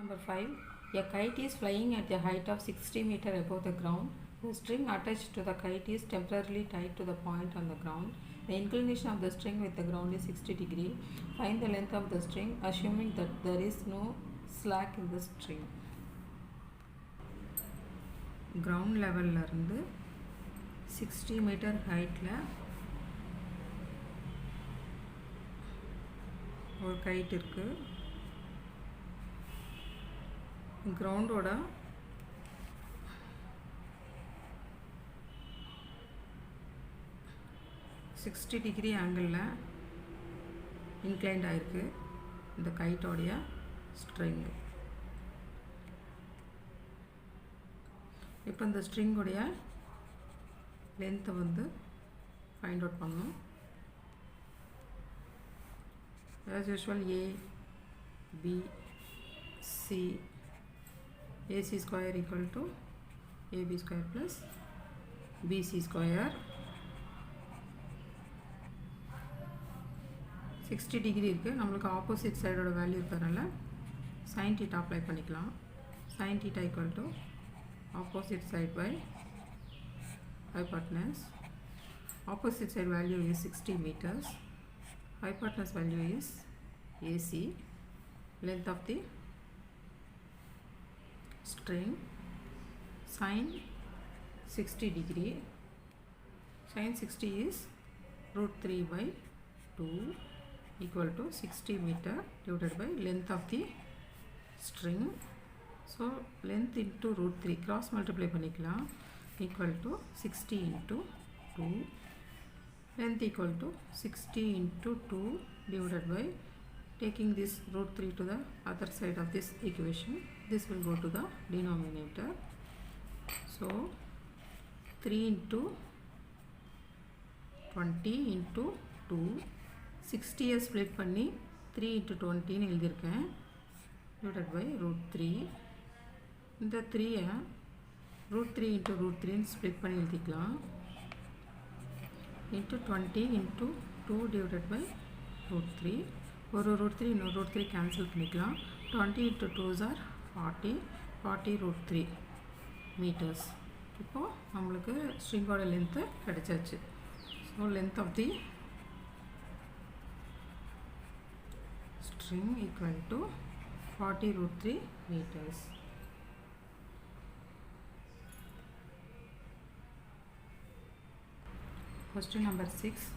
Number 5. A kite is flying at a height of 60 meters above the ground. The string attached to the kite is temporarily tied to the point on the ground. The inclination of the string with the ground is 60 degrees. Find the length of the string, assuming that there is no slack in the string. Ground level இருந்து 60 meter heightல ஒரு kite இருக்கு. Ground ஓட 60 degree angle inclined ஆயிருக்கு இந்த kite ஓடைய string. இப்போ இந்த string ஓடைய length வந்து find out பண்ணனும். As usual, A, B, C, AC square equal to AB square plus BC square. 60 degree இருக்கு. நம்மளுக்கு opposite side ஓட வேல்யூ இருக்கறனால sin theta அப்ளை பண்ணிக்கலாம். sin theta equal to opposite side by hypotenuse. Opposite side value is 60 meters. Hypotenuse value is AC. Length of the string sin 60 degree. Sin 60 is root 3 by 2 equal to 60 meter divided by length of the string. So length into root 3 cross multiply பண்ணிக்கலாம் equal to 60 into 2. Length equal to 60 into 2 divided by taking this root 3 to the other side of this equation. This will go to the denominator. So 3 into 20 into 2. 60 split பண்ணி 3 into 20 னு எழுதிருக்கேன் divided by root 3. இந்த 3 root 3 into root 3 னு split பண்ணி எழுதிக்கலாம் into 20 into 2 divided by root 3. ஒரு root 3 இன்னொரு root 3 cancel பண்ணிக்கலாம். 20 into 2s are 40. 40 root 3 meters. இப்போ நம்மளுக்கு ஸ்ட்ரிங்கோட லென்த் கிடைச்சாச்சு. So length of the string equal to 40 root 3 meters. Question number 6.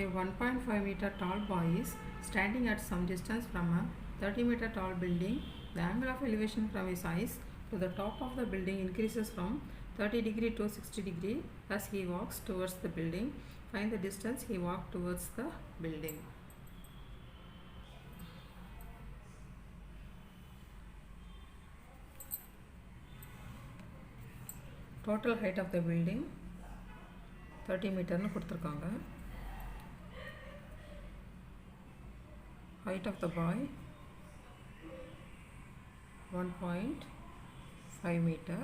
A 1.5 meter tall boy is standing at some distance from a 30 meter tall building. The angle of elevation from his eyes to the top of the building increases from 30 degree to 60 degree as he walks towards the building. Find the distance he walked towards the building. Total height of the building 30 meter னு கொடுத்திருக்காங்க. Height of the boy 1.5 meter.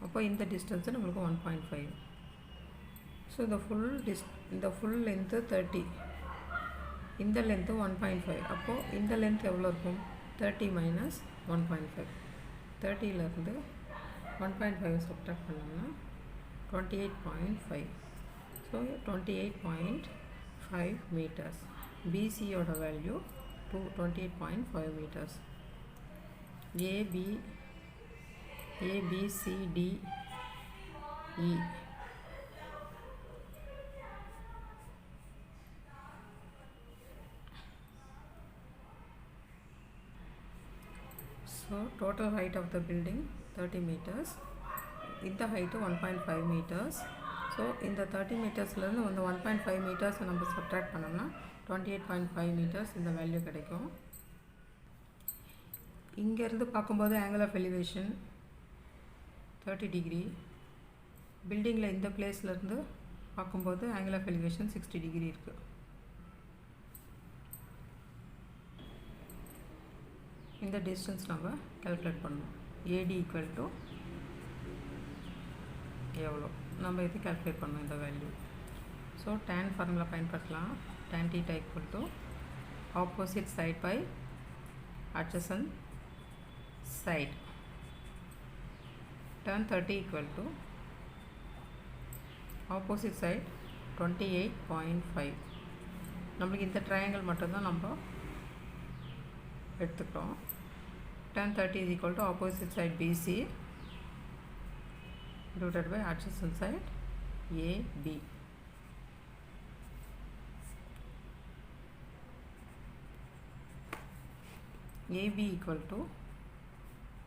அப்போ இந்த distance நம்மளுக்கு 1.5. So the full length 30. இந்த length 1.5. அப்போ இந்த length எவ்வளவு இருக்கும்? 30 minus 1.5. 30 ல இருந்து 1.5 subtract பண்ணோம்னா 28.5. So 28.5 meters. BC ஓட value 28.5 meters. A, B, C, D, E. So total height of the building 30 meters. இந்த height 1.5 meters. So இந்த 30 metersல இருந்து அந்த 1.5 meters நம்ம subtract பண்ணோம்னா 28.5 meters இந்த வேல்யூ கிடைக்கும். இங்க இருந்து பாக்கும்போது angle of elevation 30 degree. பில்டிங்ல இந்த பிளேஸ்ல இருந்து பாக்கும்போது angle of elevation 60 degree இருக்கு. இந்த distance நம்ம calculate பண்ணனும். AD equal to எவ்வளோ நம்ம இது calculate பண்ணனும் இந்த வேல்யூ. So tan formula பயன்படுத்தலாம். tan theta equal to opposite side by adjacent side. Tan 30 equal to opposite side 28.5. நம்மளுக்கு இந்த ட்ரையாங்கிள் மட்டும்தான் நம்ம எடுத்துக்கிறோம். Tan 30 is equal to opposite side BC divided by adjacent side AB. AB equal to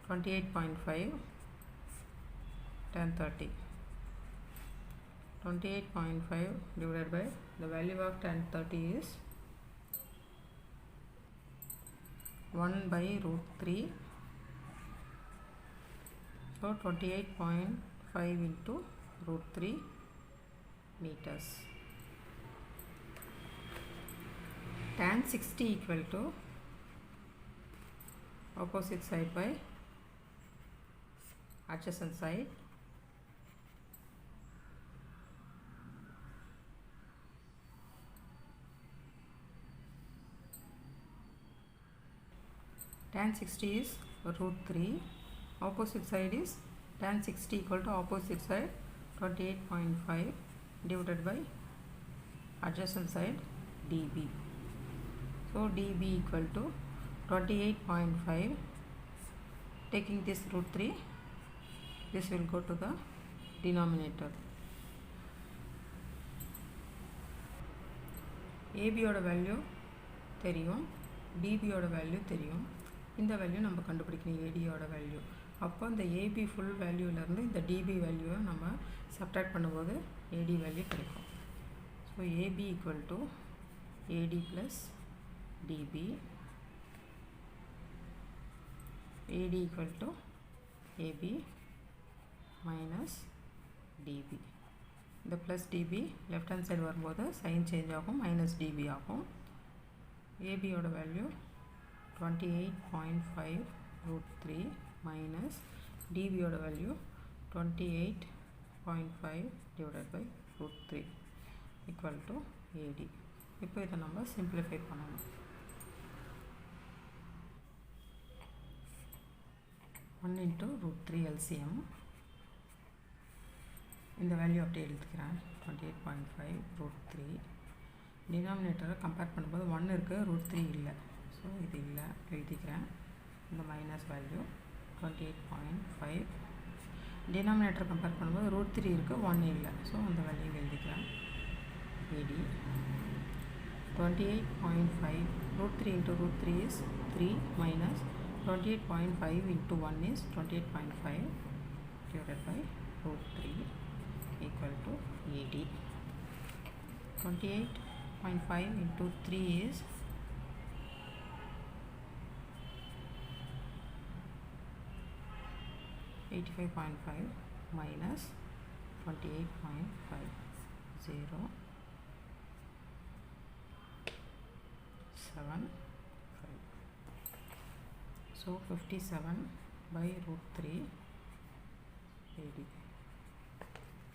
28.5 tan 30. 28.5 divided by the value of tan 30 is 1 by root 3. So 28.5 into root 3 meters. Tan 60 equal to opposite side by adjacent side. Tan 60 is root 3. Opposite side is tan 60 equal to opposite side 28.5 divided by adjacent side dB. So dB equal to 28.5. Taking this root 3, this will go to the denominator. AB ஓட value தெரியும், DB ஓட value தெரியும். இந்த value நம்ம கண்டுபிடிக்கணும், AD ஓட value. அப்போ இந்த AB ஃபுல் வேல்யூலேருந்து இந்த DB வேல்யூவை நம்ம சப்ட்ராக்ட் பண்ணும்போது AD வேல்யூ கிடைக்கும். So AB equal to AD plus DB. AD equal to AB minus DB. இந்த plus DB left hand side வரும்போது sign change ஆகும், minus DB ஆகும். AB ஓட வேல்யூ 28.5 root 3 minus DB ஓட value 28.5 divided by root 3 equal to AD. இப்போ இதை நம்ம simplify பண்ணணும். 1 into root 3 LCM. இந்த வேல்யூ அப்படியே எழுதிக்கிறேன், 28.5 root 3. டினாமினேட்டரை கம்பேர் பண்ணும்போது 1 இருக்குது, root 3 இல்லை. ஸோ இது இல்லை, எழுதிக்கிறேன். இந்த மைனஸ் வேல்யூ 28.5. டினாமினேட்டரை கம்பேர் பண்ணும்போது root 3 இருக்குது, 1 இல்லை. ஸோ அந்த வேல்யூ எழுதிக்கிறேன். AD 28.5 root 3 into root 3 is 3 minus 28.5 into 1 is 28.5 divided by root 3 equal to AD. 28.5 into 3 is 85.5 minus 28.5 0 7 5. So 57 by root 3 AD.